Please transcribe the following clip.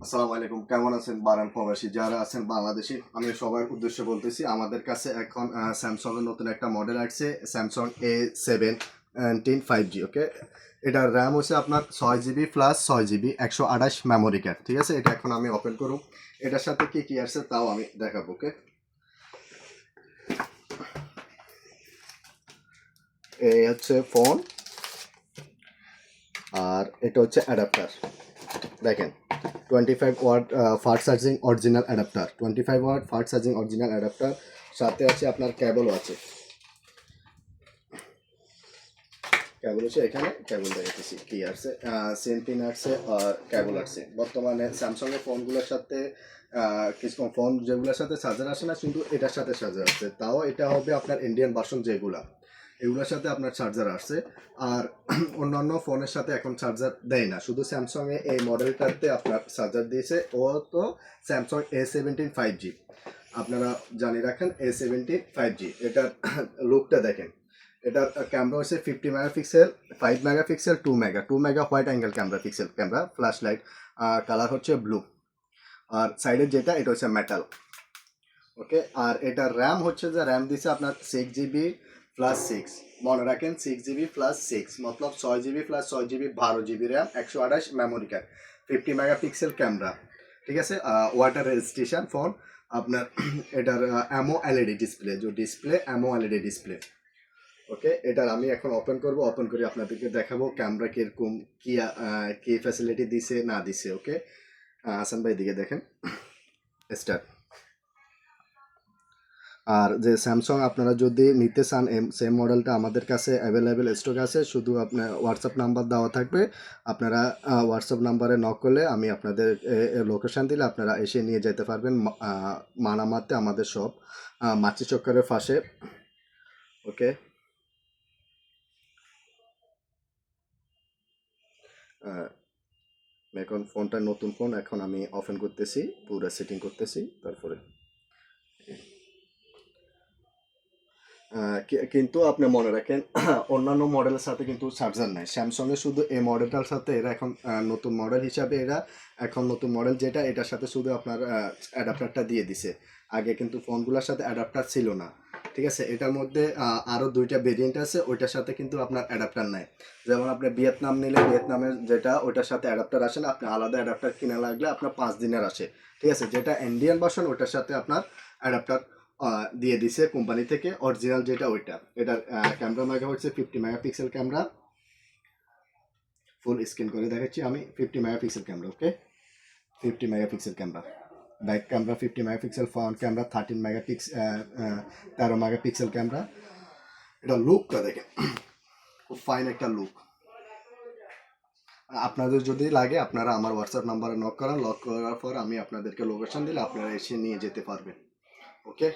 আসসালামু আলাইকুম, কেমন আছেন বারান প্রবাসী যারা আছেন বাংলাদেশি? আমি সবার উদ্দেশ্যে বলতেছি, আমাদের কাছে এখন স্যামসং এর নতুন একটা মডেল আসছে, স্যামসাং A17 5G। ওকে, এটার র্যাম হচ্ছে আপনার 6GB plus 6GB 128 memory card. ঠিক আছে, এটা এখন আমি ওপেন করুন। এটার সাথে কি কি আসছে তাও আমি দেখাবো। ওকে, এই হচ্ছে ফোন, আর এটা হচ্ছে অ্যাডাপ্টার। দেখেন, 25 watt fast charging original adapter, 25 watt fast charging original adapter. সাথে আছে আপনার কেবলও আছে, কেবল হচ্ছে এখানে কেবল দেখেছি কি আসছে, সেম পিন আসছে আর কেবল আসছে। বর্তমানে স্যামসাং এর ফোনগুলোর সাথে কিছু ফোন যেগুলোর সাথে চার্জার আসে না, কিন্তু এটার সাথে চার্জার আসছে। তাও এটা হবে আপনার ইন্ডিয়ান ভার্সন যেগুলা, এগুলোর সাথে আপনার চার্জার আসছে। আর অন্যান্য ফোনের সাথে এখন চার্জার দেয় না, শুধু স্যামসাং এ এই মডেলটাতে আপনার চার্জার দিয়েছে। ও তো স্যামসাং A17 5G, আপনারা জানিয়ে রাখেন A17 5G। এটার লুকটা দেখেন, এটার ক্যামেরা হচ্ছে 50 megapixel, 5 megapixel, 2 mega white angle camera flash light. Colour হচ্ছে ব্লু। আর সাইডের যেটা এটা হচ্ছে মেটাল। ওকে, আর এটার র্যাম হচ্ছে যে র্যাম দিচ্ছে আপনার 6GB প্লাস 6। মনে রাখেন, 6GB প্লাস 6 মতলব 6GB plus 6GB 12GB RAM, 128 memory card, 50 megapixel camera. ঠিক আছে, ওয়াটার রেজিস্ট্রেশন ফোন আপনার। এটার অ্যামো এলইডি ডিসপ্লে, যে ডিসপ্লে অ্যামো এলইডি ডিসপ্লে। ওকে, এটার আমি এখন ওপেন করব, ওপেন করে আপনাদেরকে দেখাবো ক্যামেরা কিরকম, কি কি ফ্যাসিলিটি দিছে না দিছে। ওকে, হাসান ভাই দিকে দেখেন, স্টার্ট। আর যে স্যামসাং আপনারা যদি নিতে চান সেম মডেলটা আমাদের কাছে অ্যাভেলেবেল স্টক আছে। শুধু আপনার হোয়াটসঅ্যাপ নাম্বার দেওয়া থাকবে, আপনারা হোয়াটসঅ্যাপ নাম্বারে নক করলে আমি আপনাদের লোকেশান দিলে আপনারা এসে নিয়ে যেতে পারবেন। মানামাতে আমাদের সব মাছি চক্করের পাশে। ওকে, এখন ফোনটা নতুন ফোন, এখন আমি ওপেন করতেছি, পুরো সেটিং করতেছি। তারপরে কিন্তু আপনি মনে রাখেন, অন্যান্য মডেলের সাথে কিন্তু চার্জার নাই স্যামসংয়ের, শুধু এই মডেলটার সাথে এরা এখন নতুন মডেল হিসাবে এরা এখন নতুন মডেল যেটা, এটার সাথে শুধু আপনার অ্যাডাপ্টারটা দিয়ে দিছে। আগে কিন্তু ফোনগুলোর সাথে অ্যাডাপ্টার ছিল না। ঠিক আছে, এটার মধ্যে আরও দুইটা ভেরিয়েন্ট আছে, ওইটার সাথে কিন্তু আপনার অ্যাডাপ্টার নাই। যেমন আপনি ভিয়েতনাম নিলে, ভিয়েতনামের যেটা ওইটার সাথে অ্যাডাপ্টার আসে না, আপনি আলাদা অ্যাডাপ্টার কিনা লাগলে আপনার 5 দিনের আসে। ঠিক আছে, যেটা ইন্ডিয়ান ভার্সন ওইটার সাথে আপনার অ্যাডাপ্টার দিয়ে দিছে কোম্পানি থেকে, অরিজিনাল যেটা ওইটা। এটার ক্যামেরা মেগা হচ্ছে 50 মেগাপিক্সেল ক্যামেরা, ফুল স্ক্রিন করে দেখাচ্ছি আমি। 50 মেগাপিক্সেল ক্যামেরা। ওকে, 50 megapixel camera, back camera 50 megapixel, front camera 13 megapixel, 13 megapixel camera. এটা লুকটা দেখেন, খুব ফাইন একটা লুক। আপনাদের যদি লাগে আপনারা আমার হোয়াটসঅ্যাপ নাম্বারে নক করেন, লক করার পর আমি আপনাদেরকে লোকেশন দিলে আপনারা এসে নিয়ে যেতে পারবেন। ওকে।